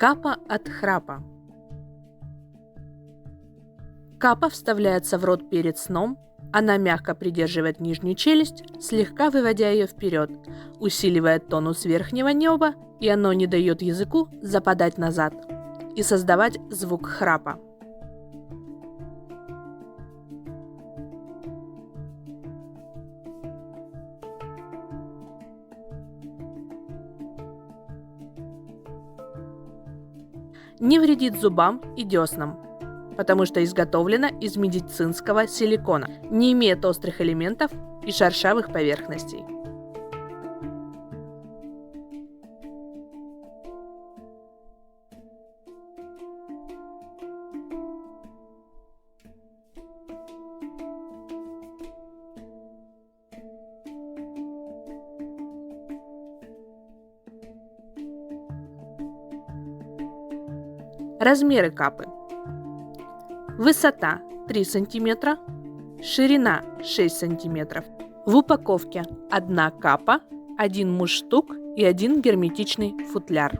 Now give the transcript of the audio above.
Капа от храпа. Капа вставляется в рот перед сном. Она мягко придерживает нижнюю челюсть, слегка выводя ее вперед, усиливает тонус верхнего неба, и оно не дает языку западать назад и создавать звук храпа. Не вредит зубам и деснам, потому что изготовлена из медицинского силикона, не имеет острых элементов и шершавых поверхностей. Размеры капы. Высота 3 см, ширина 6 см. В упаковке 1 капа, 1 мундштук и 1 герметичный футляр.